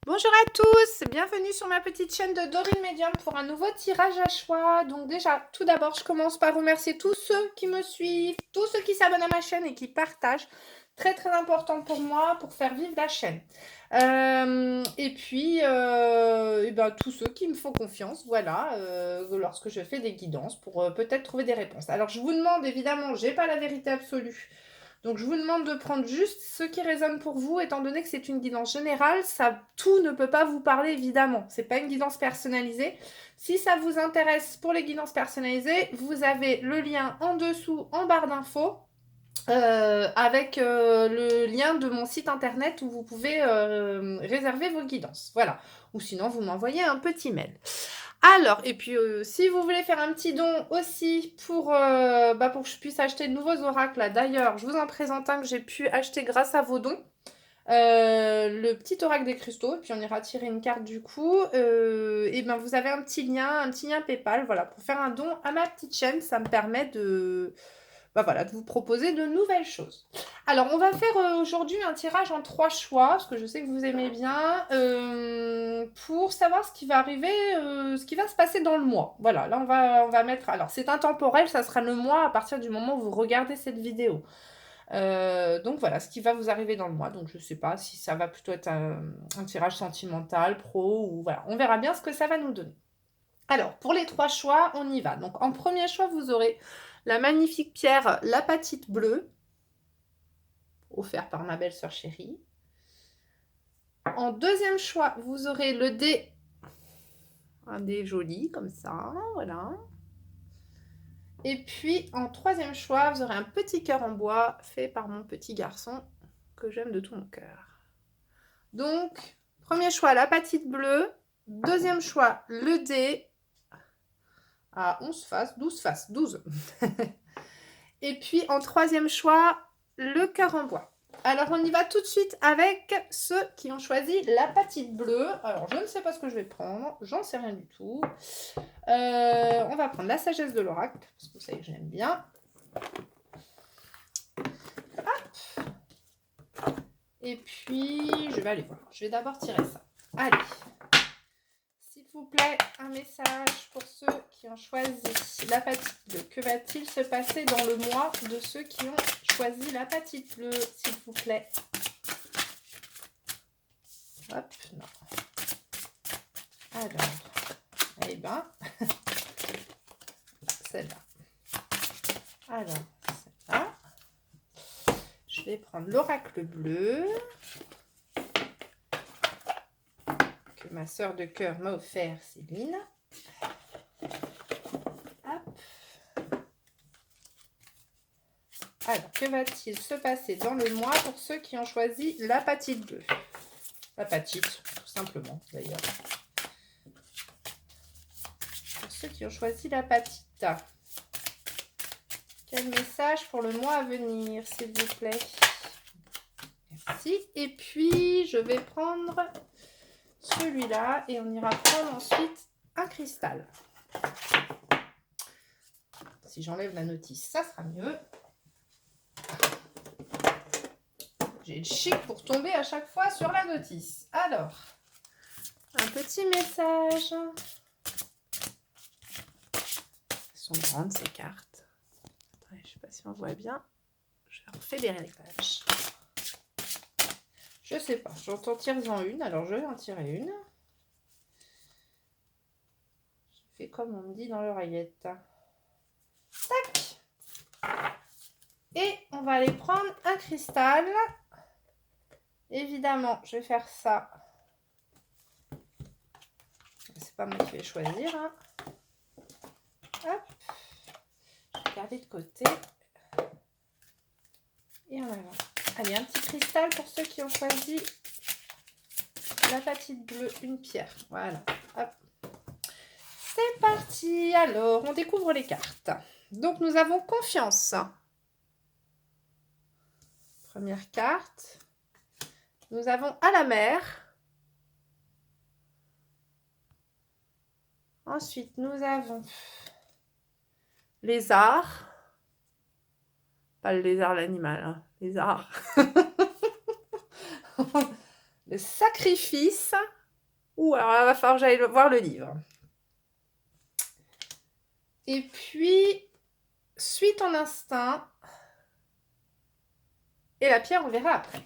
Bonjour à tous, bienvenue sur ma petite chaîne de Dorine Medium pour un nouveau tirage à choix. Donc déjà, tout d'abord, je commence par remercier tous ceux qui me suivent, tous ceux qui s'abonnent à ma chaîne et qui partagent. Très très important pour moi pour faire vivre la chaîne. Tous ceux qui me font confiance, voilà, lorsque je fais des guidances pour peut-être trouver des réponses. Alors je vous demande évidemment, j'ai pas la vérité absolue. Donc je vous demande de prendre juste ce qui résonne pour vous, étant donné que c'est une guidance générale, ça, tout ne peut pas vous parler évidemment. C'est pas une guidance personnalisée. Si ça vous intéresse pour les guidances personnalisées, vous avez le lien en dessous, en barre d'infos, avec le lien de mon site internet où vous pouvez réserver vos guidances. Voilà. Ou sinon, vous m'envoyez un petit mail. Alors, et puis si vous voulez faire un petit don aussi pour que je puisse acheter de nouveaux oracles, là, d'ailleurs, je vous en présente un que j'ai pu acheter grâce à vos dons. Le petit oracle des cristaux, et puis on ira tirer une carte du coup. Vous avez un petit lien PayPal, voilà, pour faire un don à ma petite chaîne. Ça me permet de vous proposer de nouvelles choses. Alors, on va faire aujourd'hui un tirage en 3 choix, parce que je sais que vous aimez bien, pour savoir ce qui va arriver, ce qui va se passer dans le mois. Voilà, là, on va mettre... Alors, c'est intemporel, ça sera le mois à partir du moment où vous regardez cette vidéo. Donc voilà, ce qui va vous arriver dans le mois. Donc je sais pas si ça va plutôt être un tirage sentimental, pro, ou voilà. On verra bien ce que ça va nous donner. Alors, pour les 3 choix, on y va. Donc en premier choix, vous aurez la magnifique pierre l'apatite bleue, offert par ma belle-sœur chérie. En deuxième choix, vous aurez le dé, un dé joli comme ça, voilà. Et puis en troisième choix, vous aurez un petit cœur en bois fait par mon petit garçon que j'aime de tout mon cœur. Donc, premier choix, l'apatite bleue. Deuxième choix, le dé à 11 faces, 12 faces, 12. Et puis en troisième choix, le cœur en bois. Alors on y va tout de suite avec ceux qui ont choisi l'apatite bleue. Alors je ne sais pas ce que je vais prendre, j'en sais rien du tout. On va prendre la sagesse de l'oracle, parce que vous savez que j'aime bien. Hop. Et puis je vais aller voir, je vais d'abord tirer ça. Allez. S'il vous plaît, un message pour ceux qui ont choisi l'apatite bleue. Que va-t-il se passer dans le mois de ceux qui ont choisi l'apatite bleue, s'il vous plaît? Hop, non. Alors, eh ben, celle-là. Alors, celle-là. Je vais prendre l'oracle bleu que ma sœur de cœur m'a offert, Céline. Hop. Alors, que va-t-il se passer dans le mois pour ceux qui ont choisi l'apatite bleue? L'apatite, tout simplement, d'ailleurs. Pour ceux qui ont choisi l'apatite. Quel message pour le mois à venir, s'il vous plaît? Merci. Et puis, je vais prendre celui-là et on ira prendre ensuite un cristal. Si j'enlève la notice, ça sera mieux. J'ai le chic pour tomber à chaque fois sur la notice. Alors, un petit message. Elles sont grandes ces cartes. Attendez, je ne sais pas si on voit bien. Je refais des réglages. Je sais pas, j'entends tire-en une, alors je vais en tirer une. Je fais comme on me dit dans l'oreillette. Tac! Et on va aller prendre un cristal. Évidemment, je vais faire ça. C'est pas moi qui vais choisir. Hein. Hop. Je vais garder de côté. Et en avant. Allez, un petit cristal pour ceux qui ont choisi l'apatite bleue, une pierre. Voilà. Hop. C'est parti. Alors, on découvre les cartes. Donc, nous avons confiance. Première carte. Nous avons à la mer. Ensuite, nous avons lézard. Pas le lézard, l'animal. Hein. Lézard. Le sacrifice. Ouh, alors là, va falloir que j'aille voir le livre. Et puis, suis ton instinct. Et la pierre, on verra après.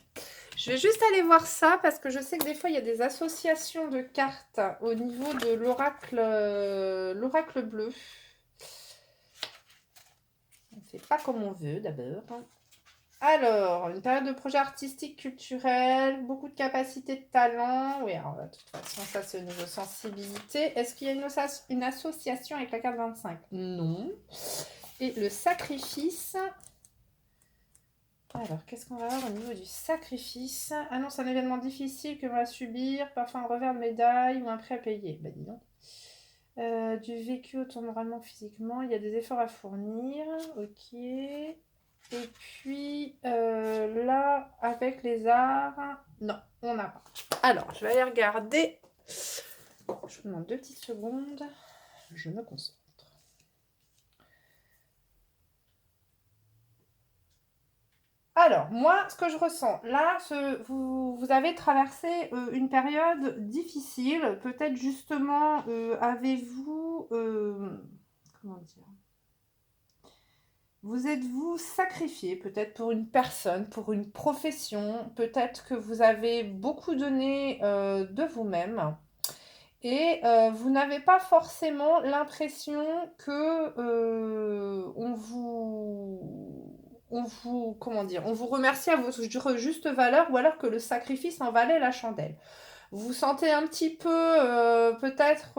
Je vais juste aller voir ça parce que je sais que des fois, il y a des associations de cartes au niveau de l'oracle bleu. On ne fait pas comme on veut d'abord. Alors, une période de projet artistique, culturel, beaucoup de capacité de talent. Oui, alors, de toute façon, ça, c'est au niveau sensibilité. Est-ce qu'il y a une association avec la carte 25? Non. Et le sacrifice. Alors, qu'est-ce qu'on va avoir au niveau du sacrifice? Annonce un événement difficile que l'on va subir, parfois un revers de médaille ou un prêt à payer. Bah, dis donc. Du vécu autant moralement, physiquement. Il y a des efforts à fournir. Ok. Et puis, là, avec les arts... Non, on n'a pas. Alors, je vais aller regarder. Je vous demande 2 petites secondes. Je me concentre. Alors, moi, ce que je ressens, là, vous avez traversé une période difficile. Peut-être justement, avez-vous... comment dire? Vous êtes-vous sacrifié peut-être pour une personne, pour une profession. Peut-être que vous avez beaucoup donné de vous-même. Et vous n'avez pas forcément l'impression que comment dire, on vous remercie à votre juste valeur ou alors que le sacrifice en valait la chandelle. Vous vous sentez un petit peu peut-être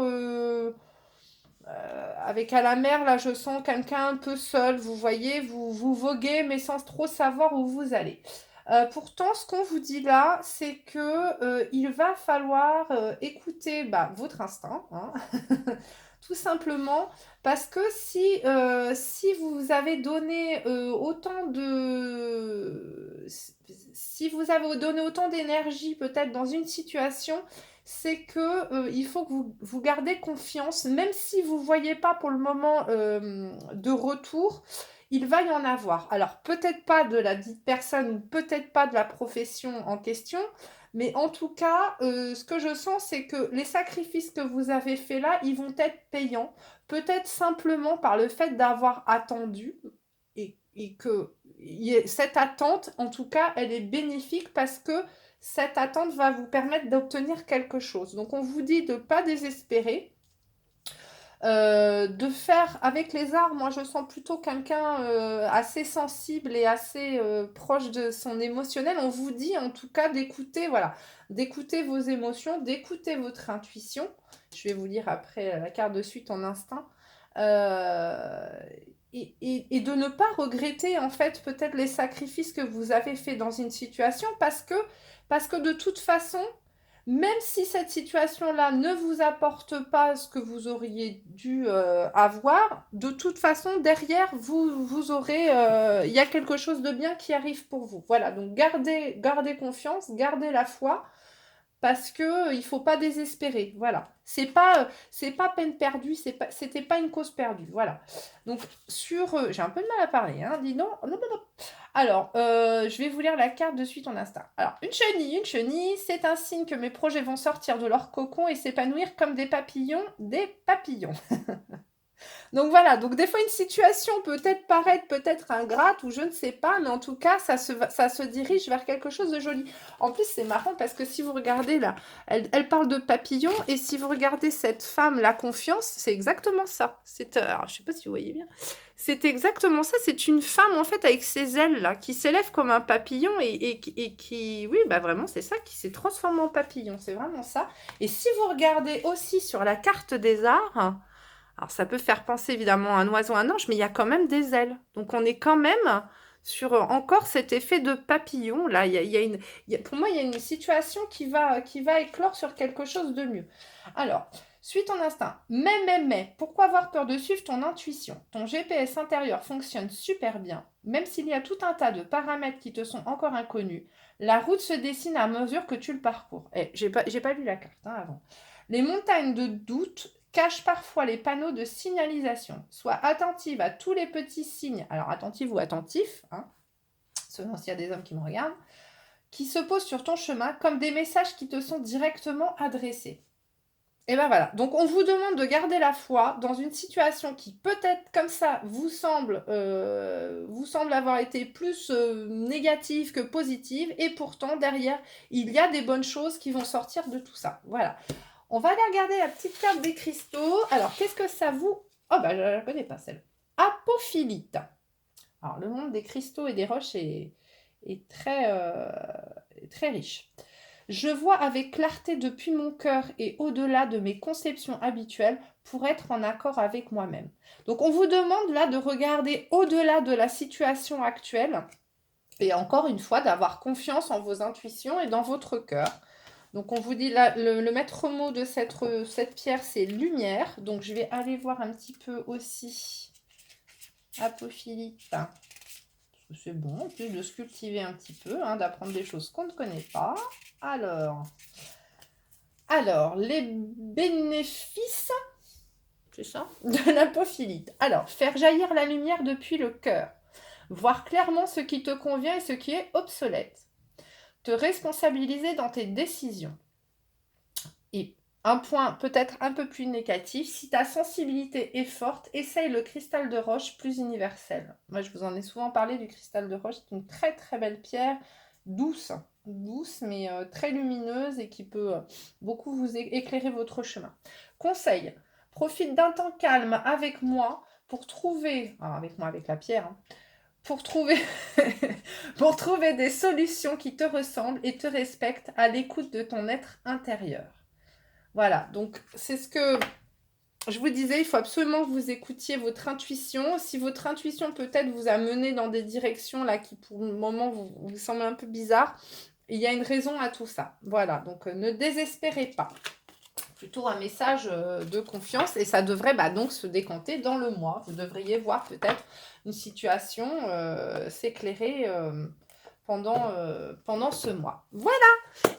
avec à la mer, là je sens quelqu'un un peu seul, vous voyez, vous voguez mais sans trop savoir où vous allez. Pourtant, ce qu'on vous dit là, c'est que il va falloir écouter votre instinct, hein, tout simplement, parce que si vous avez donné autant de... Si vous avez donné autant d'énergie peut-être dans une situation, c'est que il faut que vous gardez confiance, même si vous ne voyez pas pour le moment de retour, il va y en avoir. Alors, peut-être pas de la dite personne ou peut-être pas de la profession en question, mais en tout cas, ce que je sens, c'est que les sacrifices que vous avez faits là, ils vont être payants. Peut-être simplement par le fait d'avoir attendu et que cette attente, en tout cas, elle est bénéfique parce que cette attente va vous permettre d'obtenir quelque chose. Donc, on vous dit de ne pas désespérer. De faire avec les arts, moi je sens plutôt quelqu'un assez sensible et assez proche de son émotionnel. On vous dit en tout cas d'écouter, voilà, d'écouter vos émotions, d'écouter votre intuition. Je vais vous lire après la carte de suite en instinct. Euh, et de ne pas regretter en fait peut-être les sacrifices que vous avez fait dans une situation parce que de toute façon, même si cette situation-là ne vous apporte pas ce que vous auriez dû avoir, de toute façon, derrière, vous aurez... Il y a quelque chose de bien qui arrive pour vous. Voilà, donc gardez confiance, gardez la foi, parce que il faut pas désespérer. Voilà, c'est pas peine perdue, c'était pas une cause perdue. Voilà. Donc j'ai un peu de mal à parler, hein. Dis non, non, non, non. Alors, je vais vous lire la carte de suite en instinct. Alors, une chenille, c'est un signe que mes projets vont sortir de leur cocon et s'épanouir comme des papillons, des papillons. Donc voilà, donc des fois une situation peut être paraître peut-être ingrate ou je ne sais pas, mais en tout cas ça se dirige vers quelque chose de joli. En plus c'est marrant parce que si vous regardez là, elle parle de papillons et si vous regardez cette femme, la confiance, c'est exactement ça. Alors, je sais pas si vous voyez bien. C'est exactement ça, c'est une femme en fait avec ses ailes là, qui s'élève comme un papillon et qui, oui bah vraiment c'est ça, qui s'est transformé en papillon, c'est vraiment ça. Et si vous regardez aussi sur la carte des arts, alors ça peut faire penser évidemment à un oiseau, à un ange, mais il y a quand même des ailes. Donc on est quand même sur encore cet effet de papillon. Là, pour moi, il y a une situation qui va éclore sur quelque chose de mieux. Alors, suis ton instinct. Mais, pourquoi avoir peur de suivre ton intuition? Ton GPS intérieur fonctionne super bien, même s'il y a tout un tas de paramètres qui te sont encore inconnus. La route se dessine à mesure que tu le parcours. J'ai pas lu la carte avant. Les montagnes de doute cachent parfois les panneaux de signalisation. Sois attentive à tous les petits signes, alors attentive ou attentif, hein, selon s'il y a des hommes qui me regardent, qui se posent sur ton chemin comme des messages qui te sont directement adressés. Et ben voilà, donc on vous demande de garder la foi dans une situation qui peut-être comme ça vous semble avoir été plus négative que positive, et pourtant derrière, il y a des bonnes choses qui vont sortir de tout ça. Voilà. On va aller regarder la petite carte des cristaux. Alors, qu'est-ce que ça vous... Oh, bah, je ne la connais pas, celle. Apophilite. Alors, le monde des cristaux et des roches est très riche. Je vois avec clarté depuis mon cœur et au-delà de mes conceptions habituelles pour être en accord avec moi-même. Donc, on vous demande là de regarder au-delà de la situation actuelle et encore une fois d'avoir confiance en vos intuitions et dans votre cœur. Donc, on vous dit là, le maître mot de cette pierre, c'est lumière. Donc, je vais aller voir un petit peu aussi apophilite. C'est bon, en plus de se cultiver un petit peu, hein, d'apprendre des choses qu'on ne connaît pas. Alors, les bénéfices, c'est ça, de l'apophilite. Alors, faire jaillir la lumière depuis le cœur. Voir clairement ce qui te convient et ce qui est obsolète. Te responsabiliser dans tes décisions. Et un point peut-être un peu plus négatif, si ta sensibilité est forte, essaye le cristal de roche plus universel. Moi, je vous en ai souvent parlé du cristal de roche. C'est une très très belle pierre, douce, mais très lumineuse et qui peut beaucoup vous éclairer votre chemin. Conseil, profite d'un temps calme avec moi pour trouver, avec la pierre, hein, pour trouver, pour trouver des solutions qui te ressemblent et te respectent à l'écoute de ton être intérieur. Voilà, donc c'est ce que je vous disais, il faut absolument que vous écoutiez votre intuition. Si votre intuition peut-être vous a mené dans des directions là qui pour le moment vous semblent un peu bizarres, il y a une raison à tout ça. Voilà, donc ne désespérez pas. Plutôt un message de confiance et ça devrait donc se décanter dans le mois. Vous devriez voir peut-être une situation s'éclairer pendant ce mois. Voilà.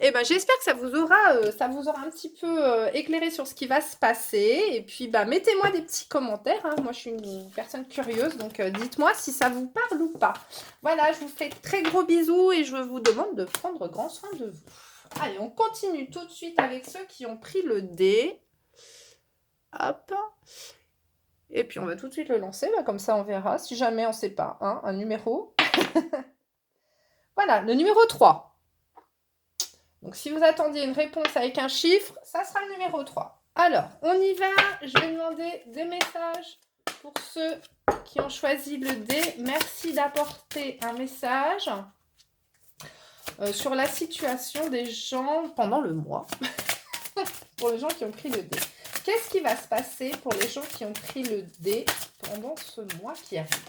Et j'espère que ça vous aura un petit peu éclairé sur ce qui va se passer. Et puis mettez-moi des petits commentaires, hein. Moi je suis une personne curieuse, donc dites-moi si ça vous parle ou pas. Voilà, je vous fais très gros bisous et je vous demande de prendre grand soin de vous. Allez, on continue tout de suite avec ceux qui ont pris le dé. Hop. Et puis on va tout de suite le lancer, comme ça on verra. Si jamais on ne sait pas, hein, un numéro. Voilà, le numéro 3. Donc, si vous attendiez une réponse avec un chiffre, ça sera le numéro 3. Alors, on y va. Je vais demander des messages pour ceux qui ont choisi le dé. Merci d'apporter un message sur la situation des gens pendant le mois. Pour les gens qui ont pris le dé. Qu'est-ce qui va se passer pour les gens qui ont pris le dé pendant ce mois qui arrive?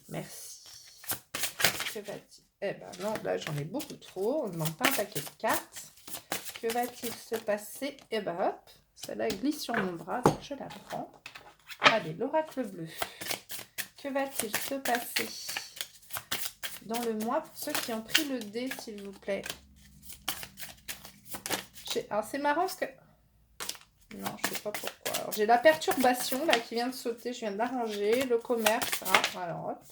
Merci. Que va-t-il? Non, là j'en ai beaucoup trop. On ne demande pas un paquet de cartes. Que va-t-il se passer? Hop, celle-là glisse sur mon bras, donc je la prends. Allez, l'oracle bleu. Que va-t-il se passer dans le mois pour ceux qui ont pris le dé, s'il vous plaît? Alors c'est marrant parce que... Non, je ne sais pas pourquoi. Alors j'ai la perturbation là qui vient de sauter, je viens de l'arranger. Le commerce, alors hop.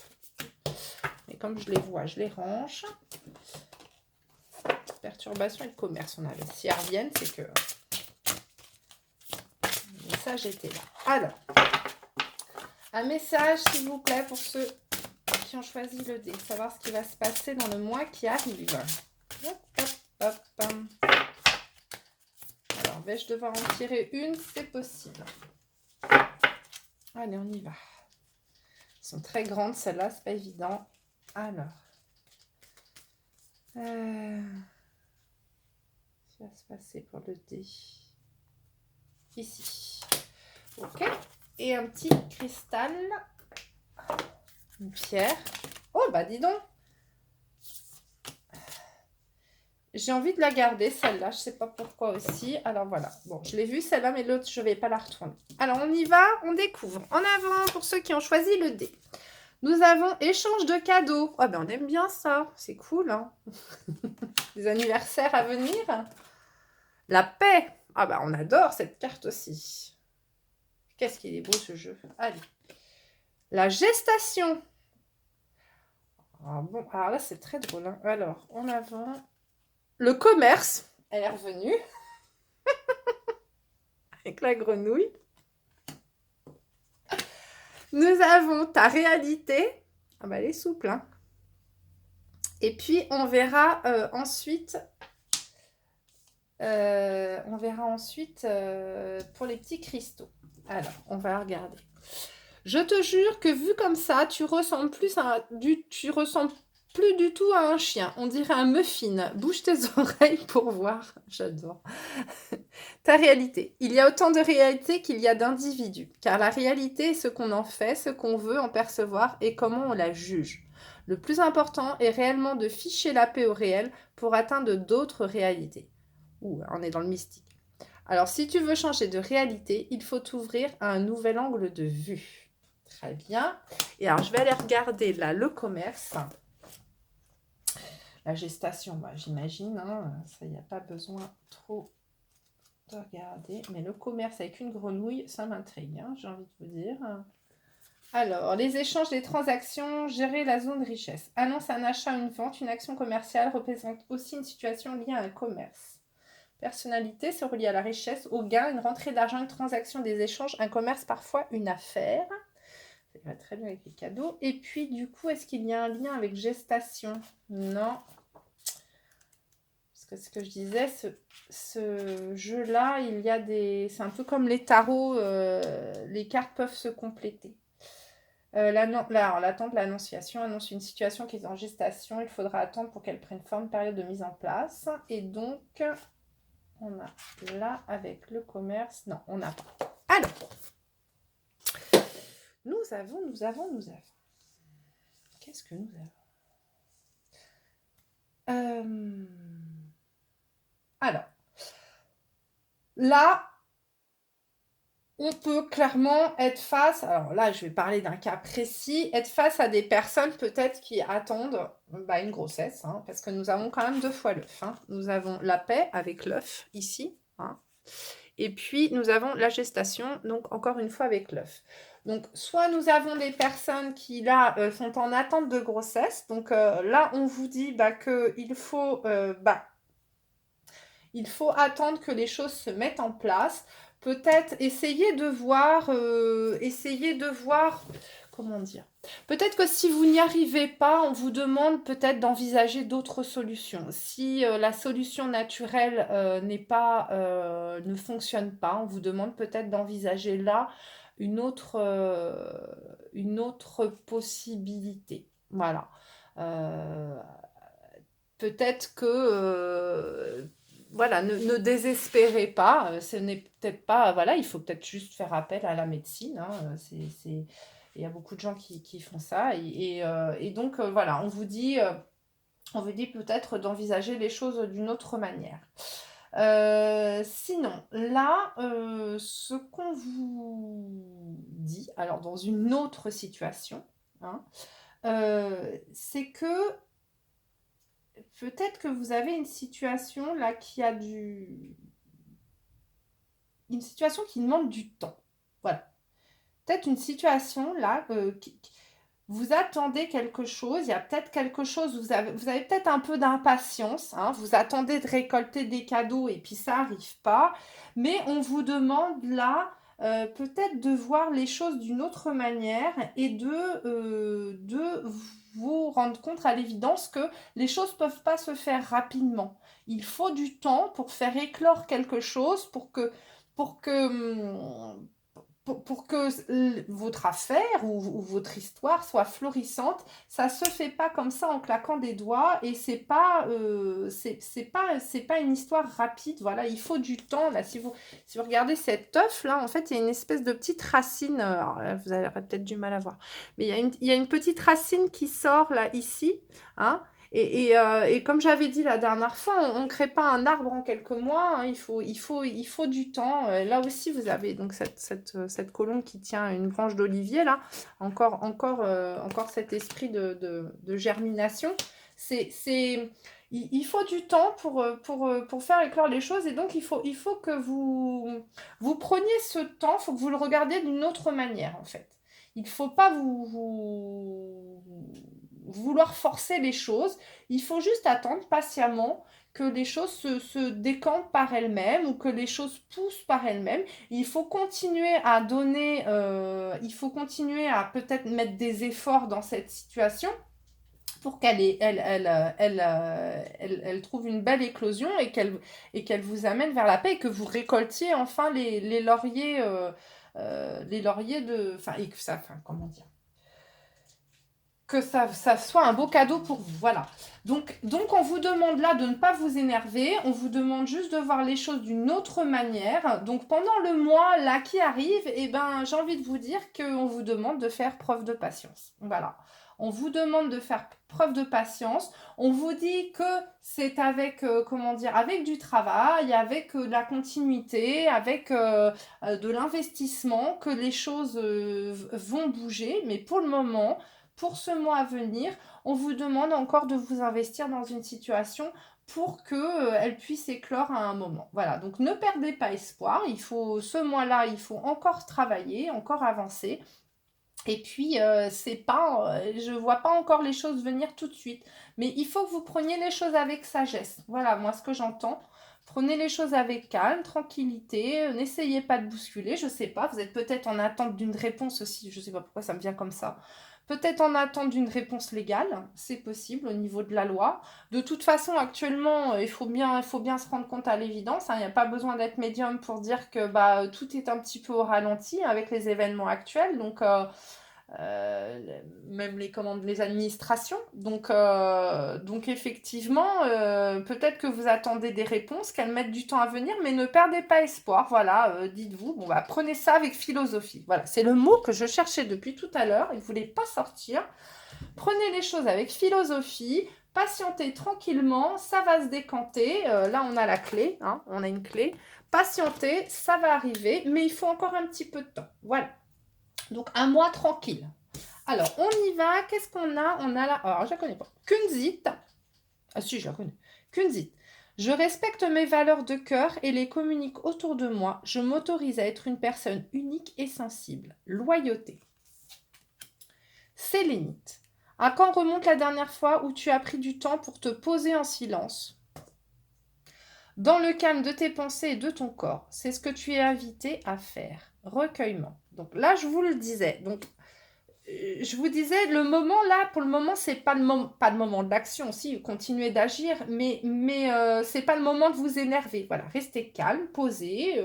Et comme je les vois, je les range. Perturbation et le commerce, on avait. Si elles reviennent, c'est que... Le message était là. Alors, un message, s'il vous plaît, pour ceux qui ont choisi le dé. Savoir ce qui va se passer dans le mois qui arrive. Hop, hop, hop. Alors, vais-je devoir en tirer une? C'est possible. Allez, on y va. Elles sont très grandes, celles-là, c'est pas évident. Alors. Ce qui va se passer pour le dé. Ici. Ok. Et un petit cristal. Une pierre. Oh, dis donc. J'ai envie de la garder, celle-là. Je ne sais pas pourquoi aussi. Alors, voilà. Bon, je l'ai vue, celle-là, mais l'autre, je ne vais pas la retourner. Alors, on y va. On découvre. En avant, pour ceux qui ont choisi le dé. Nous avons échange de cadeaux. Oh, on aime bien ça. C'est cool, hein. Des anniversaires à venir. La paix. On adore cette carte aussi. Qu'est-ce qu'il est beau, ce jeu. Allez. La gestation. Bon, alors là, c'est très drôle, hein. Alors, en avant... Le commerce, elle est revenue. avec la grenouille. Nous avons ta réalité. Ah bah elle est souple, hein. Et puis on verra ensuite pour les petits cristaux. Alors, on va regarder. Je te jure que vu comme ça, tu ressembles plus du tout à un chien. On dirait un muffin. Bouge tes oreilles pour voir. J'adore. Ta réalité. Il y a autant de réalité qu'il y a d'individus. Car la réalité est ce qu'on en fait, ce qu'on veut en percevoir et comment on la juge. Le plus important est réellement de ficher la paix au réel pour atteindre d'autres réalités. Ouh, on est dans le mystique. Alors, si tu veux changer de réalité, il faut t'ouvrir à un nouvel angle de vue. Très bien. Et alors, je vais aller regarder là le commerce. La gestation, bah, j'imagine. Hein, ça, il n'y a pas besoin trop de regarder. Mais le commerce avec une grenouille, ça m'intrigue, hein, j'ai envie de vous dire. Alors, les échanges, les transactions, gérer la zone de richesse. Annonce un achat, une vente, une action commerciale représente aussi une situation liée à un commerce. Personnalité se relie à la richesse, au gain, une rentrée d'argent, une transaction, des échanges, un commerce, parfois une affaire. Ça va très bien avec les cadeaux. Et puis, du coup, est-ce qu'il y a un lien avec gestation? Non. Parce que ce que je disais, ce jeu-là, il y a des... C'est un peu comme les tarots, les cartes peuvent se compléter. L'attente, l'annonciation annonce une situation qui est en gestation. Il faudra attendre pour qu'elle prenne forme, période de mise en place. Et donc, on a là avec le commerce. Non, on n'a pas. Alors, nous avons. Qu'est-ce que nous avons Alors, là, on peut clairement être face, alors là je vais parler d'un cas précis, être face à des personnes peut-être qui attendent une grossesse, hein, parce que nous avons quand même 2 fois l'œuf. Hein. Nous avons la paix avec l'œuf ici, hein, et puis nous avons la gestation, donc encore une fois avec l'œuf. Donc soit nous avons des personnes qui là sont en attente de grossesse, donc là on vous dit qu'il faut... il faut attendre que les choses se mettent en place. Peut-être essayer de voir, comment dire. Peut-être que si vous n'y arrivez pas, on vous demande peut-être d'envisager d'autres solutions. Si la solution naturelle ne fonctionne pas, on vous demande peut-être d'envisager là une autre possibilité. Voilà. Peut-être que voilà, ne désespérez pas, ce n'est peut-être pas, voilà, il faut peut-être juste faire appel à la médecine, hein, il y a beaucoup de gens qui font ça, et donc voilà, on vous dit peut-être d'envisager les choses d'une autre manière. Sinon, là, ce qu'on vous dit, alors dans une autre situation, hein, c'est que peut-être que vous avez une situation là une situation qui demande du temps. Voilà. Peut-être une situation là vous attendez quelque chose, il y a peut-être quelque chose, vous avez peut-être un peu d'impatience, hein, vous attendez de récolter des cadeaux et puis ça n'arrive pas, mais on vous demande là peut-être de voir les choses d'une autre manière et de vous rendre compte à l'évidence que les choses ne peuvent pas se faire rapidement. Il faut du temps pour faire éclore quelque chose, pour que votre affaire ou votre histoire soit florissante. Ça se fait pas comme ça en claquant des doigts et c'est pas une histoire rapide. Voilà, il faut du temps. Là, si vous regardez cet œuf là, en fait, il y a une espèce de petite racine. Alors, là, vous avez peut-être du mal à voir, mais il y a une petite racine qui sort là ici, hein. Et comme j'avais dit la dernière fois, on ne crée pas un arbre en quelques mois, hein, il faut du temps. Là aussi, vous avez donc cette colombe qui tient une branche d'olivier, là, encore cet esprit de germination. Il faut du temps pour faire éclore les choses, et donc il faut que vous preniez ce temps, il faut que vous le regardiez d'une autre manière, en fait. Il ne faut pas vouloir forcer les choses. Il faut juste attendre patiemment que les choses se décantent par elles-mêmes ou que les choses poussent par elles-mêmes. Il faut continuer à donner, il faut continuer à peut-être mettre des efforts dans cette situation pour qu'elle trouve une belle éclosion et qu'elle vous amène vers la paix et que vous récoltiez enfin les lauriers de... Enfin, et que ça... Enfin, comment dire, que ça soit un beau cadeau pour vous. Voilà. Donc, on vous demande là de ne pas vous énerver. On vous demande juste de voir les choses d'une autre manière. Donc, pendant le mois là qui arrive, eh ben, j'ai envie de vous dire qu'on vous demande de faire preuve de patience. Voilà. On vous demande de faire preuve de patience. On vous dit que c'est avec, comment dire, avec du travail, avec de la continuité, avec de l'investissement que les choses vont bouger. Mais pour le moment, pour ce mois à venir, on vous demande encore de vous investir dans une situation pour qu'elle puisse éclore à un moment. Voilà, donc ne perdez pas espoir. Ce mois-là, il faut encore travailler, encore avancer. Et puis, je ne vois pas encore les choses venir tout de suite. Mais il faut que vous preniez les choses avec sagesse. Voilà, moi, ce que j'entends. Prenez les choses avec calme, tranquillité. N'essayez pas de bousculer. Je ne sais pas, vous êtes peut-être en attente d'une réponse aussi. Je ne sais pas pourquoi ça me vient comme ça. Peut-être en attente d'une réponse légale. C'est possible au niveau de la loi. De toute façon, actuellement, il faut bien se rendre compte à l'évidence. Hein. Il n'y a pas besoin d'être médium pour dire que tout est un petit peu au ralenti avec les événements actuels. Donc, même les administrations. Donc effectivement, peut-être que vous attendez des réponses, qu'elles mettent du temps à venir, mais ne perdez pas espoir. Voilà, dites-vous, bon, prenez ça avec philosophie. Voilà, c'est le mot que je cherchais depuis tout à l'heure, il ne voulait pas sortir. Prenez les choses avec philosophie, patientez tranquillement, ça va se décanter. Là, on a la clé, hein, on a une clé. Patientez, ça va arriver, mais il faut encore un petit peu de temps. Voilà. Donc, un mois tranquille. Alors, on y va. Qu'est-ce qu'on a? On a là... Alors, je la connais pas. Kunzit. Ah si, je la connais. Kunzit. Je respecte mes valeurs de cœur et les communique autour de moi. Je m'autorise à être une personne unique et sensible. Loyauté. Sélénite. À quand remonte la dernière fois où tu as pris du temps pour te poser en silence? Dans le calme de tes pensées et de ton corps, c'est ce que tu es invité à faire. Recueillement. Donc là, je vous le disais. Donc, je vous disais, le moment là, pour le moment, c'est pas le moment de l'action. Si, continuez d'agir, mais c'est pas le moment de vous énerver. Voilà, restez calme, posez,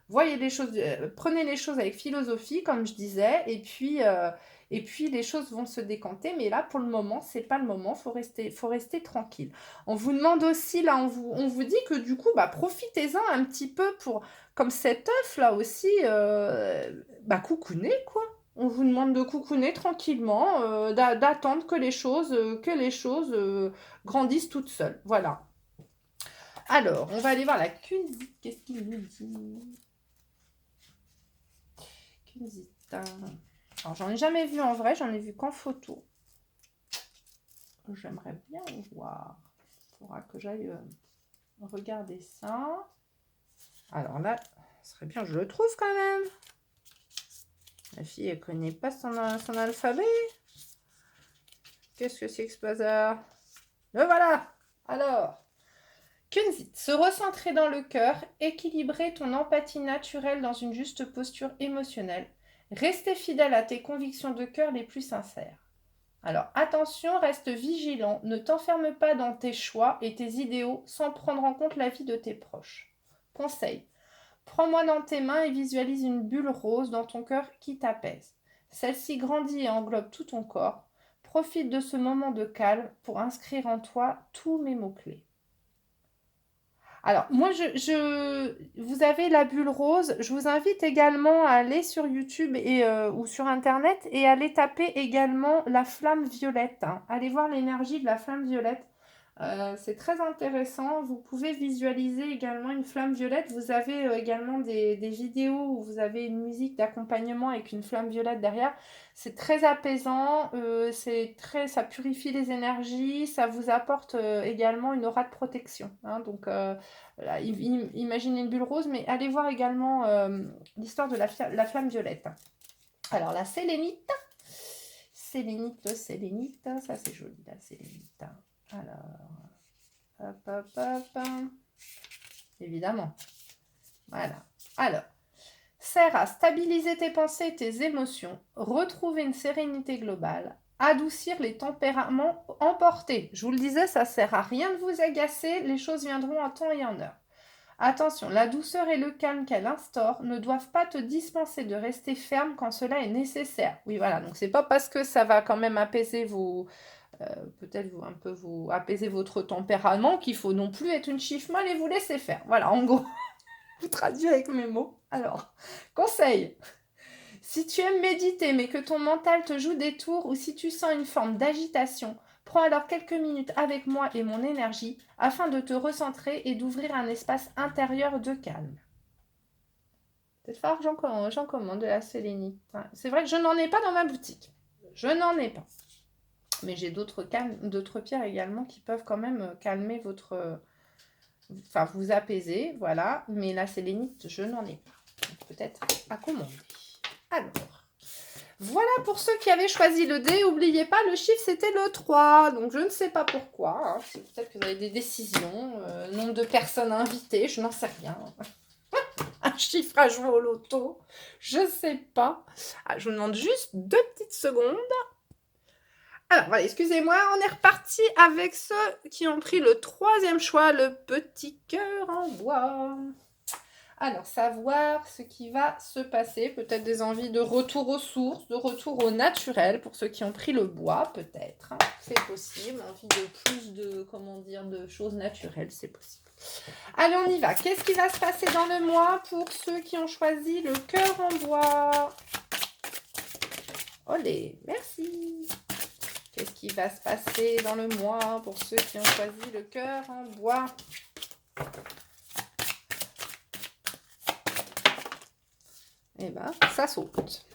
voyez les choses, prenez les choses avec philosophie, comme je disais, et puis les choses vont se décanter. Mais là, pour le moment, c'est pas le moment. Faut rester tranquille. On vous demande aussi là, on vous dit que du coup, profitez-en un petit peu pour, comme cet œuf là aussi, coucouner quoi. On vous demande de coucouner tranquillement, d'attendre que les choses grandissent toutes seules. Voilà. Alors, on va aller voir la Kunzit. Qu'est-ce qu'il nous dit? Kunzit. Alors, j'en ai jamais vu en vrai, j'en ai vu qu'en photo. J'aimerais bien voir. Il faudra que j'aille regarder ça. Alors là, ce serait bien que je le trouve quand même. La fille, elle connaît pas son alphabet. Qu'est-ce que c'est que ce bazar? Le voilà. Alors, Kunzit, se recentrer dans le cœur, équilibrer ton empathie naturelle dans une juste posture émotionnelle, rester fidèle à tes convictions de cœur les plus sincères. Alors attention, reste vigilant, ne t'enferme pas dans tes choix et tes idéaux sans prendre en compte l'avis de tes proches. Conseil, prends-moi dans tes mains et visualise une bulle rose dans ton cœur qui t'apaise. Celle-ci grandit et englobe tout ton corps. Profite de ce moment de calme pour inscrire en toi tous mes mots-clés. Alors, moi, vous avez la bulle rose. Je vous invite également à aller sur YouTube ou sur Internet et aller taper également la flamme violette. Hein. Allez voir l'énergie de la flamme violette. C'est très intéressant. Vous pouvez visualiser également une flamme violette. Vous avez également des vidéos où vous avez une musique d'accompagnement avec une flamme violette derrière. C'est très apaisant, ça purifie les énergies, ça vous apporte également une aura de protection. Hein. Donc, là, imaginez une bulle rose, mais allez voir également l'histoire de la flamme violette. Alors, la sélénite. sélénite, le sélénite. Ça, c'est joli, la sélénite. Alors, hop, hop, hop. Évidemment. Voilà. Alors, sert à stabiliser tes pensées et tes émotions, retrouver une sérénité globale, adoucir les tempéraments emportés. Je vous le disais, ça sert à rien de vous agacer, les choses viendront en temps et en heure. Attention, la douceur et le calme qu'elle instaure ne doivent pas te dispenser de rester ferme quand cela est nécessaire. Oui, voilà, donc c'est pas parce que ça va quand même apaiser peut-être vous apaiser votre tempérament qu'il faut non plus être une chiffre molle et vous laisser faire. Voilà, en gros, je traduis avec mes mots. Alors, conseil. Si tu aimes méditer mais que ton mental te joue des tours ou si tu sens une forme d'agitation, prends alors quelques minutes avec moi et mon énergie afin de te recentrer et d'ouvrir un espace intérieur de calme. Peut-être falloir que j'en commande de la sélénite. C'est vrai que je n'en ai pas dans ma boutique. Je n'en ai pas. Mais j'ai d'autres pierres également qui peuvent quand même calmer enfin, vous apaiser, voilà. Mais la sélénite, je n'en ai pas. Donc, peut-être à commander. Alors, voilà pour ceux qui avaient choisi le D. N'oubliez pas, le chiffre, c'était le 3. Donc, je ne sais pas pourquoi. Peut-être que vous avez des décisions. Nombre de personnes invitées, je n'en sais rien. Un chiffre à jouer au loto. Je ne sais pas. Je vous demande juste 2 petites secondes. Alors, voilà, excusez-moi. On est reparti avec ceux qui ont pris le 3e choix, le petit cœur en bois. Alors, savoir ce qui va se passer, peut-être des envies de retour aux sources, de retour au naturel, pour ceux qui ont pris le bois, peut-être. C'est possible, envie de plus de choses naturelles, c'est possible. Allez, on y va. Qu'est-ce qui va se passer dans le mois pour ceux qui ont choisi le cœur en bois? Olé, merci. Qu'est-ce qui va se passer dans le mois pour ceux qui ont choisi le cœur en bois? Eh bien, ça saute.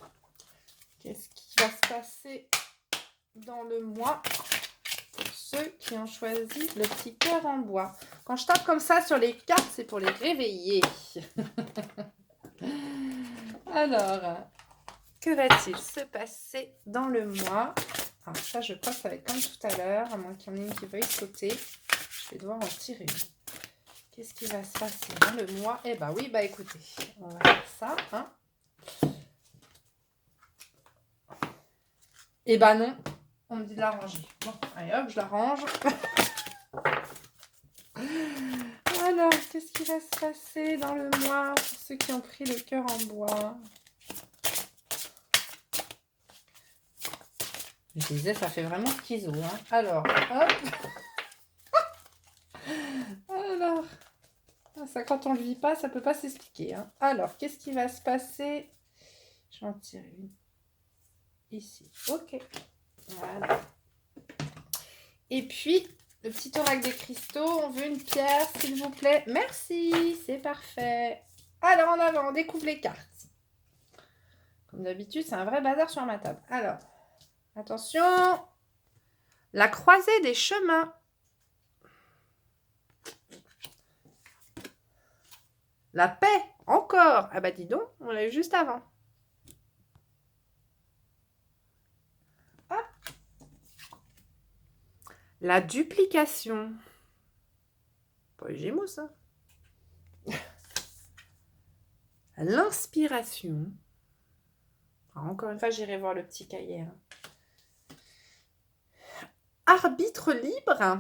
Qu'est-ce qui va se passer dans le mois pour ceux qui ont choisi le petit cœur en bois? Quand je tape comme ça sur les cartes, c'est pour les réveiller. Alors, que va-t-il se passer dans le mois? Alors ça, je crois que ça va être comme tout à l'heure, à moins qu'il y en ait une qui veuille sauter. Je vais devoir en tirer une. Qu'est-ce qui va se passer dans le mois? Eh bien oui, écoutez, on va faire ça, hein. Eh ben non, on me dit de la ranger. Bon, allez hop, je la range. Alors, qu'est-ce qui va se passer dans le mois pour ceux qui ont pris le cœur en bois? Je disais, ça fait vraiment schizo, hein. Alors, hop. Alors, ça, quand on ne le vit pas, ça ne peut pas s'expliquer, hein. Alors, qu'est-ce qui va se passer? Je vais en tirer une. Ici, ok. Voilà. Et puis, le petit oracle des cristaux, on veut une pierre, s'il vous plaît. Merci, c'est parfait. Alors, en avant, on découvre les cartes. Comme d'habitude, c'est un vrai bazar sur ma table. Alors, attention. La croisée des chemins. La paix, encore. Ah bah dis donc, on l'a eu juste avant. Ah. La duplication. Pas les Gémeaux, ça. L'inspiration. Encore une fois, j'irai voir le petit cahier. Hein. Arbitre libre.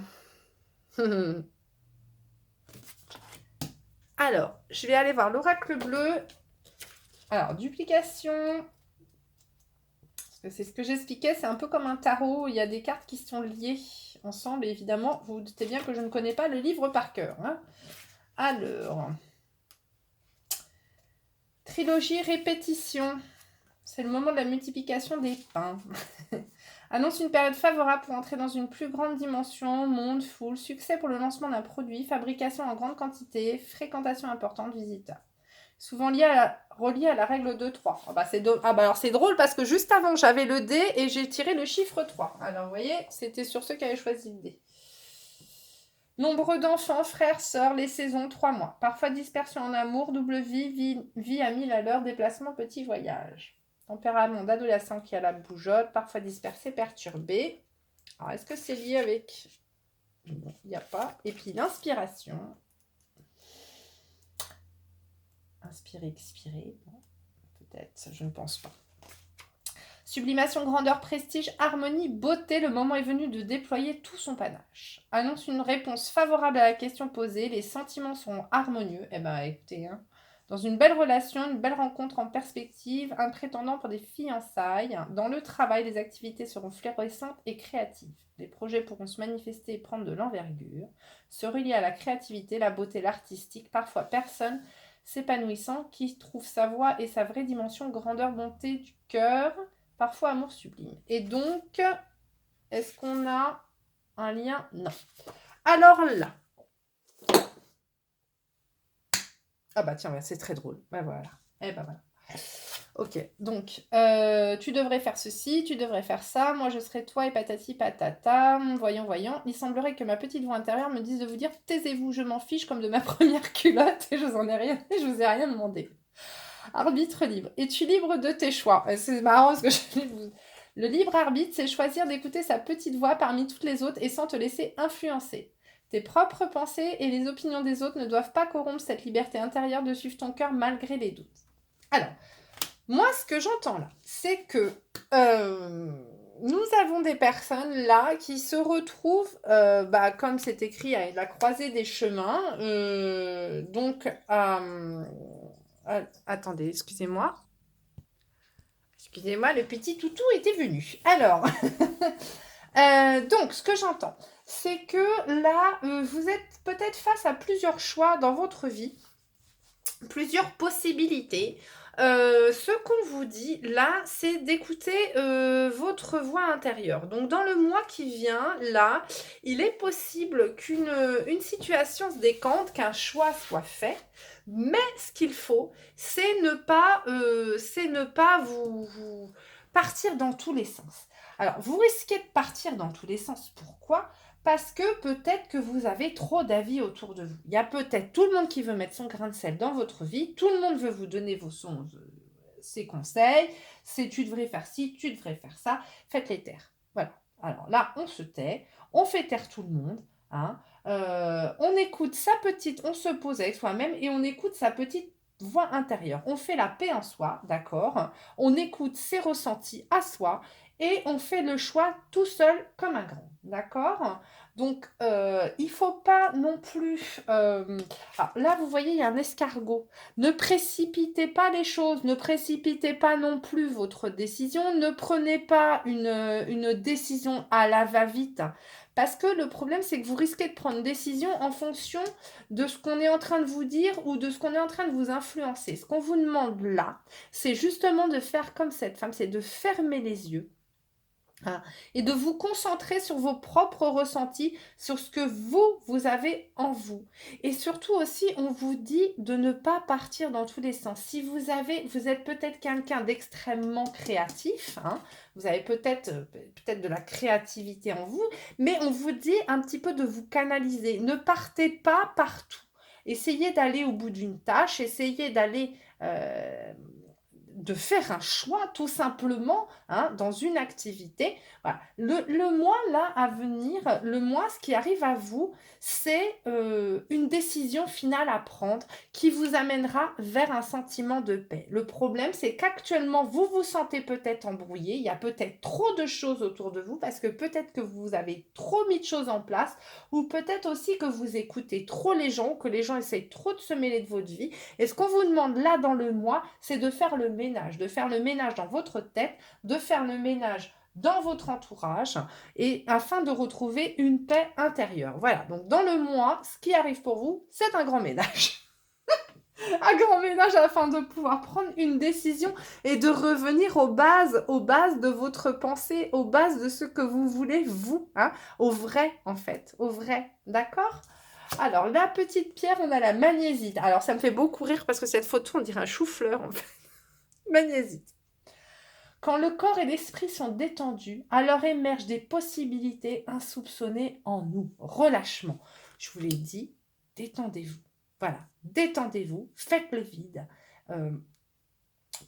Alors, je vais aller voir l'oracle bleu. Alors, duplication. Parce que c'est ce que j'expliquais, c'est un peu comme un tarot. Il y a des cartes qui sont liées ensemble. Et évidemment, vous vous doutez bien que je ne connais pas le livre par cœur. Hein. Alors, trilogie répétition. C'est le moment de la multiplication des pains. Annonce une période favorable pour entrer dans une plus grande dimension, monde, foule, succès pour le lancement d'un produit, fabrication en grande quantité, fréquentation importante, visiteurs. Souvent relié à la règle de 3. Alors c'est drôle parce que juste avant j'avais le D et j'ai tiré le chiffre 3. Alors vous voyez, c'était sur ceux qui avaient choisi le D. Nombre d'enfants, frères, sœurs, les saisons, 3 mois. Parfois dispersion en amour, double vie, vie à 1000 à l'heure, déplacement, petit voyage. Tempérament d'adolescent qui a la bougeotte, parfois dispersé, perturbé. Alors, est-ce que c'est lié avec... Non, il n'y a pas. Et puis l'inspiration. Inspirer, expirer. Bon, peut-être, je ne pense pas. Sublimation, grandeur, prestige, harmonie, beauté, le moment est venu de déployer tout son panache. Annonce une réponse favorable à la question posée, les sentiments seront harmonieux. Eh ben écoutez, hein. Dans une belle relation, une belle rencontre en perspective, un prétendant pour des fiançailles. Dans le travail, les activités seront florissantes et créatives. Les projets pourront se manifester et prendre de l'envergure, se relier à la créativité, la beauté, l'artistique, parfois personne s'épanouissant qui trouve sa voix et sa vraie dimension, grandeur, bonté du cœur. Parfois amour sublime. Et donc, est-ce qu'on a un lien? Non. Alors là. Ah bah tiens, c'est très drôle. Ben voilà. Eh ben voilà. Ok, donc, tu devrais faire ceci, tu devrais faire ça, moi je serai toi et patati patata, voyons, voyons. Il semblerait que ma petite voix intérieure me dise de vous dire taisez-vous, je m'en fiche comme de ma première culotte et je vous ai rien demandé. Arbitre libre. Es-tu libre de tes choix? C'est marrant parce que le libre arbitre, c'est choisir d'écouter sa petite voix parmi toutes les autres et sans te laisser influencer. Tes propres pensées et les opinions des autres ne doivent pas corrompre cette liberté intérieure de suivre ton cœur malgré les doutes. Alors, moi, ce que j'entends là, c'est que nous avons des personnes là qui se retrouvent, comme c'est écrit, à la croisée des chemins. Attendez, excusez-moi. Excusez-moi, le petit toutou était venu. Alors, donc, ce que j'entends, c'est que là, vous êtes peut-être face à plusieurs choix dans votre vie, plusieurs possibilités. Ce qu'on vous dit là, c'est d'écouter votre voix intérieure. Donc, dans le mois qui vient, là, il est possible qu'une situation se décante, qu'un choix soit fait. Mais ce qu'il faut, c'est ne pas vous partir dans tous les sens. Alors, vous risquez de partir dans tous les sens. Pourquoi? Parce que peut-être que vous avez trop d'avis autour de vous. Il y a peut-être tout le monde qui veut mettre son grain de sel dans votre vie. Tout le monde veut vous donner ses conseils. C'est tu devrais faire ci, tu devrais faire ça. Faites-les taire. Voilà. Alors là, on se tait. On fait taire tout le monde. Hein. On écoute on se pose avec soi-même et on écoute sa petite voix intérieure. On fait la paix en soi, d'accord? On écoute ses ressentis à soi et on fait le choix tout seul comme un grand, d'accord? Donc, il ne faut pas non plus... Alors là, vous voyez, il y a un escargot. Ne précipitez pas les choses, ne précipitez pas non plus votre décision, ne prenez pas une décision à la va-vite. Parce que le problème, c'est que vous risquez de prendre une décision en fonction de ce qu'on est en train de vous dire ou de ce qu'on est en train de vous influencer. Ce qu'on vous demande là, c'est justement de faire comme cette femme, c'est de fermer les yeux. Hein, et de vous concentrer sur vos propres ressentis, sur ce que vous avez en vous. Et surtout aussi, on vous dit de ne pas partir dans tous les sens. Si vous êtes peut-être quelqu'un d'extrêmement créatif, hein, vous avez peut-être de la créativité en vous, mais on vous dit un petit peu de vous canaliser. Ne partez pas partout. Essayez d'aller au bout d'une tâche, essayez d'aller... de faire un choix tout simplement hein, dans une activité. Voilà. Le mois là à venir, le mois, ce qui arrive à vous, c'est une décision finale à prendre qui vous amènera vers un sentiment de paix. Le problème, c'est qu'actuellement, vous vous sentez peut-être embrouillé, il y a peut-être trop de choses autour de vous parce que peut-être que vous avez trop mis de choses en place ou peut-être aussi que vous écoutez trop les gens, que les gens essayent trop de se mêler de votre vie. Et ce qu'on vous demande là dans le mois, c'est de faire le ménage dans votre tête, de faire le ménage dans votre entourage et afin de retrouver une paix intérieure. Voilà, donc dans le mois, ce qui arrive pour vous, c'est un grand ménage. Un grand ménage afin de pouvoir prendre une décision et de revenir aux bases de votre pensée, aux bases de ce que vous voulez, vous, hein, au vrai en fait, au vrai, d'accord? Alors, la petite pierre, on a la magnésite. Alors, ça me fait beaucoup rire parce que cette photo, on dirait un chou-fleur en fait. Magnésite. Quand le corps et l'esprit sont détendus, alors émergent des possibilités insoupçonnées en nous. Relâchement. Je vous l'ai dit, détendez-vous. Voilà, détendez-vous, faites le vide.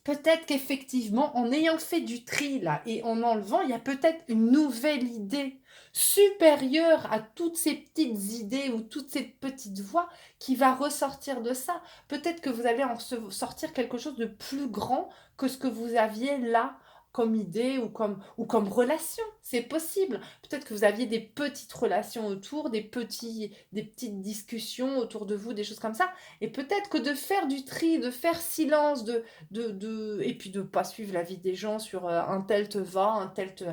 peut-être qu'effectivement, en ayant fait du tri là et en enlevant, il y a peut-être une nouvelle idée supérieure à toutes ces petites idées ou toutes ces petites voix qui va ressortir de ça. Peut-être que vous allez en sortir quelque chose de plus grand que ce que vous aviez là comme idée ou comme relation. C'est possible. Peut-être que vous aviez des petites relations autour, des petites discussions autour de vous, des choses comme ça. Et peut-être que de faire du tri, de faire silence, et puis de ne pas suivre la vie des gens sur un tel te va, un tel te...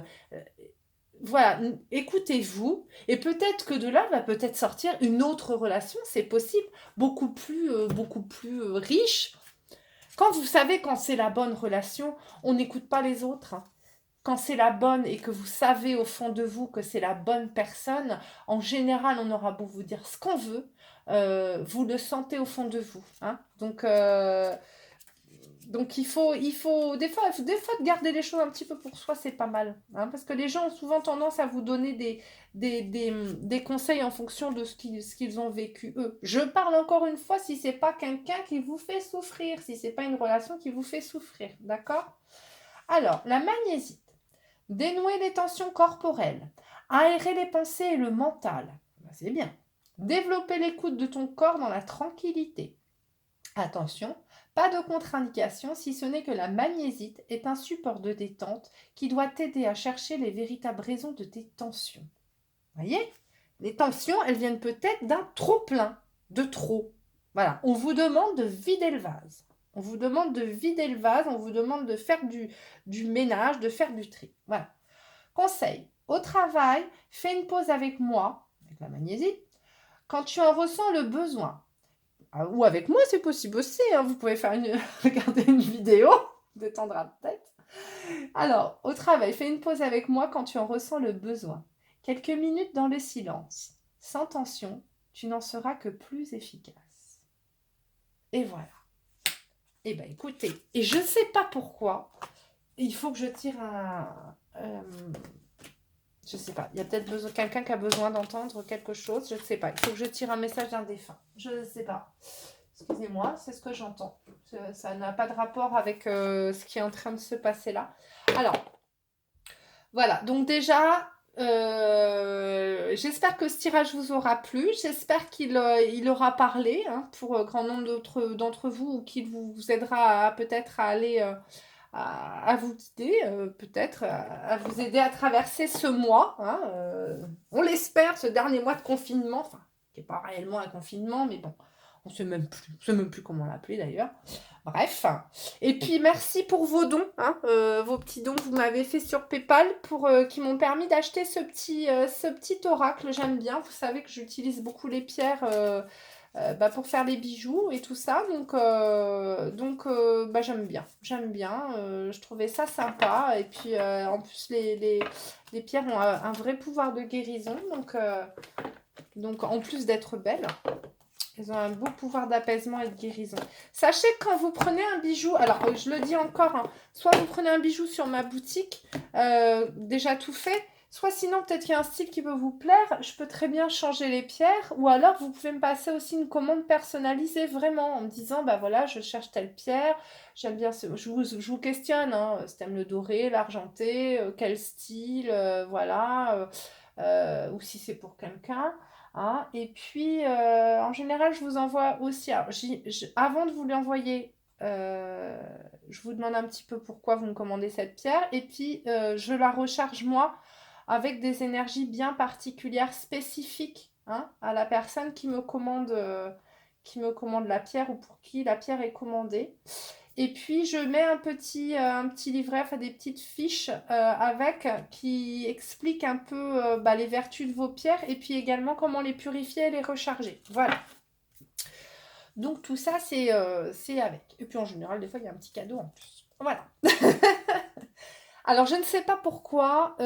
voilà, écoutez-vous, et peut-être que de là va peut-être sortir une autre relation, c'est possible, beaucoup plus riche. Quand vous savez quand c'est la bonne relation, on n'écoute pas les autres, hein. Quand c'est la bonne et que vous savez au fond de vous que c'est la bonne personne, en général, on aura beau vous dire ce qu'on veut, vous le sentez au fond de vous, hein. Donc il faut des fois de garder les choses un petit peu pour soi, c'est pas mal, hein, parce que les gens ont souvent tendance à vous donner des conseils en fonction de ce qu'ils ont vécu eux. Je parle encore une fois si c'est pas quelqu'un qui vous fait souffrir, si c'est pas une relation qui vous fait souffrir, d'accord? Alors, la magnésite. Dénouer les tensions corporelles, aérer les pensées et le mental. C'est bien. Développer l'écoute de ton corps dans la tranquillité. Attention, pas de contre-indication si ce n'est que la magnésite est un support de détente qui doit t'aider à chercher les véritables raisons de tes tensions. Voyez? Les tensions, elles viennent peut-être d'un trop-plein, de trop. Voilà, on vous demande de vider le vase. On vous demande de vider le vase, on vous demande de faire du ménage, de faire du tri. Voilà. Conseil, au travail, fais une pause avec moi, avec la magnésite, quand tu en ressens le besoin. Ou avec moi, c'est possible aussi, hein. Vous pouvez regarder une vidéo, détendre la tête. Alors, au travail, fais une pause avec moi quand tu en ressens le besoin. Quelques minutes dans le silence. Sans tension, tu n'en seras que plus efficace. Et voilà. Eh bien, écoutez, et je ne sais pas pourquoi, il faut que je tire je ne sais pas, il y a peut-être quelqu'un qui a besoin d'entendre quelque chose, je ne sais pas. Il faut que je tire un message d'un défunt. Je ne sais pas. Excusez-moi, c'est ce que j'entends. Ça n'a pas de rapport avec ce qui est en train de se passer là. Alors, voilà. Donc déjà, j'espère que ce tirage vous aura plu. J'espère qu'il aura parlé, hein, pour grand nombre d'entre vous, ou qu'il vous aidera peut-être à aller... à vous guider, peut-être, à vous aider à traverser ce mois, hein, on l'espère, ce dernier mois de confinement, enfin, qui n'est pas réellement un confinement, mais bon, on ne sait même plus comment l'appeler d'ailleurs. Bref, et puis merci pour vos dons, hein, vos petits dons que vous m'avez fait sur PayPal qui m'ont permis d'acheter ce petit oracle, j'aime bien, vous savez que j'utilise beaucoup les pierres pour faire les bijoux et tout ça, j'aime bien, je trouvais ça sympa, et puis en plus les pierres ont un vrai pouvoir de guérison, donc en plus d'être belles, elles ont un beau pouvoir d'apaisement et de guérison. Sachez que quand vous prenez un bijou, alors je le dis encore, hein, soit vous prenez un bijou sur ma boutique, déjà tout fait, soit sinon peut-être qu'il y a un style qui peut vous plaire, je peux très bien changer les pierres, ou alors vous pouvez me passer aussi une commande personnalisée vraiment en me disant, bah voilà, je cherche telle pierre, j'aime bien je vous questionne, hein, si t'aimes le doré, l'argenté, quel style, voilà, ou si c'est pour quelqu'un. Hein. Et puis, en général, je vous envoie aussi... Alors, avant de vous l'envoyer, je vous demande un petit peu pourquoi vous me commandez cette pierre. Et puis, je la recharge moi avec des énergies bien particulières, spécifiques, hein, à la personne qui me commande la pierre ou pour qui la pierre est commandée. Et puis, je mets un petit livret, enfin des petites fiches qui expliquent un peu les vertus de vos pierres et puis également comment les purifier et les recharger. Voilà. Donc, tout ça, c'est avec. Et puis, en général, des fois, il y a un petit cadeau en plus. Voilà. Alors, je ne sais pas pourquoi.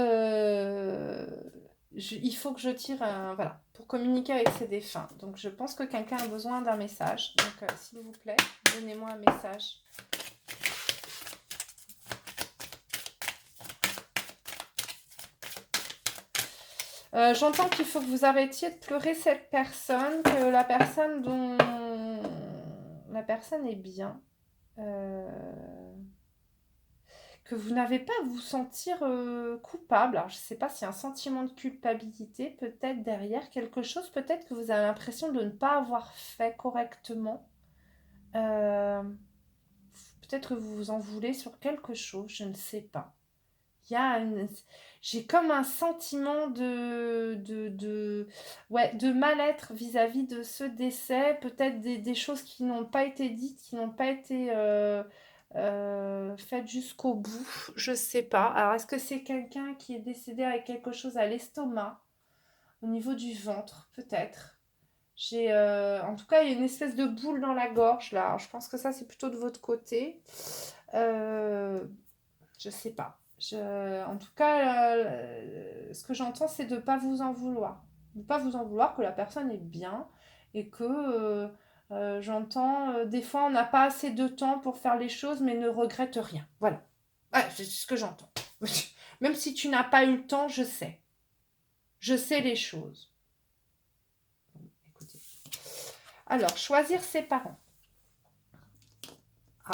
Il faut que je tire voilà, pour communiquer avec ses défunts. Donc, je pense que quelqu'un a besoin d'un message. Donc, s'il vous plaît, donnez-moi un message. J'entends qu'il faut que vous arrêtiez de pleurer cette personne, que la personne est bien. que vous n'avez pas à vous sentir coupable. Alors, je ne sais pas s'il y a un sentiment de culpabilité, peut-être derrière quelque chose, peut-être que vous avez l'impression de ne pas avoir fait correctement. Euh, Peut-être que vous vous en voulez sur quelque chose, je ne sais pas. Il y a j'ai comme un sentiment ouais, de mal-être vis-à-vis de ce décès, peut-être des choses qui n'ont pas été dites, qui n'ont pas été faites jusqu'au bout, je sais pas. Alors, est-ce que c'est quelqu'un qui est décédé avec quelque chose à l'estomac, au niveau du ventre, peut-être? J'ai, en tout cas, il y a une espèce de boule dans la gorge, là. Alors, je pense que ça, c'est plutôt de votre côté. Euh, je sais pas. En tout cas, ce que j'entends, c'est de ne pas vous en vouloir. De ne pas vous en vouloir, que la personne est bien et que j'entends, des fois, on n'a pas assez de temps pour faire les choses, mais ne regrette rien. Voilà. Ouais, c'est ce que j'entends. Même si tu n'as pas eu le temps, je sais. Je sais les choses. Écoutez. Alors, choisir ses parents. Ah.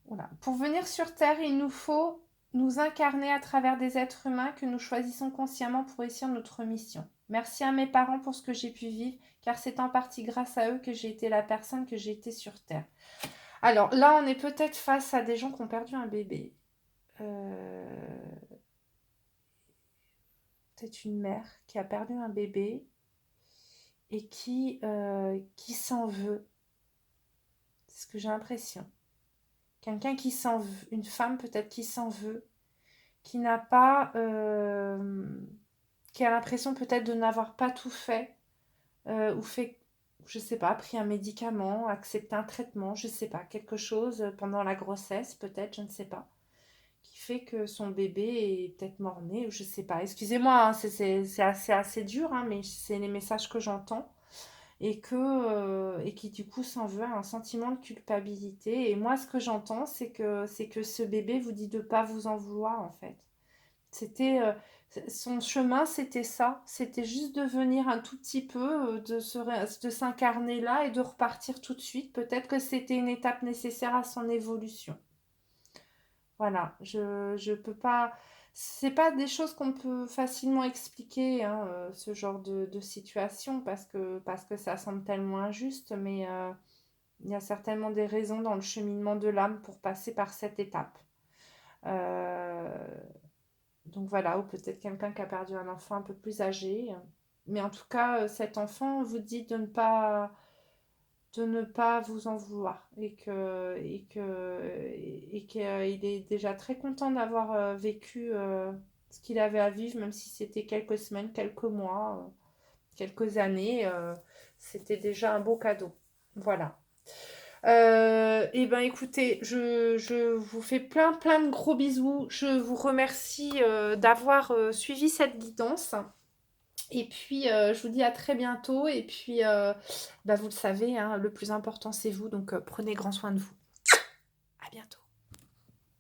Voilà. Pour venir sur Terre, il nous faut nous incarner à travers des êtres humains que nous choisissons consciemment pour réussir notre mission. Merci à mes parents pour ce que j'ai pu vivre, car c'est en partie grâce à eux que j'ai été la personne que j'ai été sur Terre. Alors là, on est peut-être face à des gens qui ont perdu un bébé. Peut-être une mère qui a perdu un bébé et qui s'en veut. C'est ce que j'ai l'impression. Quelqu'un qui s'en veut, une femme peut-être qui s'en veut, qui n'a pas, qui a l'impression peut-être de n'avoir pas tout fait, ou fait, je sais pas, pris un médicament, accepté un traitement, je sais pas, quelque chose pendant la grossesse, peut-être, je ne sais pas, qui fait que son bébé est peut-être mort-né, ou je sais pas. Excusez-moi, hein, c'est assez dur, hein, mais c'est les messages que j'entends. Et qui du coup s'en veut, un sentiment de culpabilité. Et moi, ce que j'entends, c'est que ce bébé vous dit de ne pas vous en vouloir, en fait. C'était son chemin, c'était ça. C'était juste de venir un tout petit peu, de s'incarner là et de repartir tout de suite. Peut-être que c'était une étape nécessaire à son évolution. Voilà, je peux pas. C'est pas des choses qu'on peut facilement expliquer, hein, ce genre de situation, parce que ça semble tellement injuste, mais il y a certainement des raisons dans le cheminement de l'âme pour passer par cette étape. Euh, donc voilà, ou peut-être quelqu'un qui a perdu un enfant un peu plus âgé. Mais en tout cas, cet enfant vous dit de ne pas vous en vouloir et qu'il est déjà très content d'avoir vécu ce qu'il avait à vivre, même si c'était quelques semaines, quelques mois, quelques années, c'était déjà un beau cadeau. Voilà. Et ben écoutez, je vous fais plein de gros bisous. Je vous remercie d'avoir suivi cette guidance. Et puis, je vous dis à très bientôt. Et puis, bah, vous le savez, hein, le plus important, c'est vous. Donc, prenez grand soin de vous. À bientôt.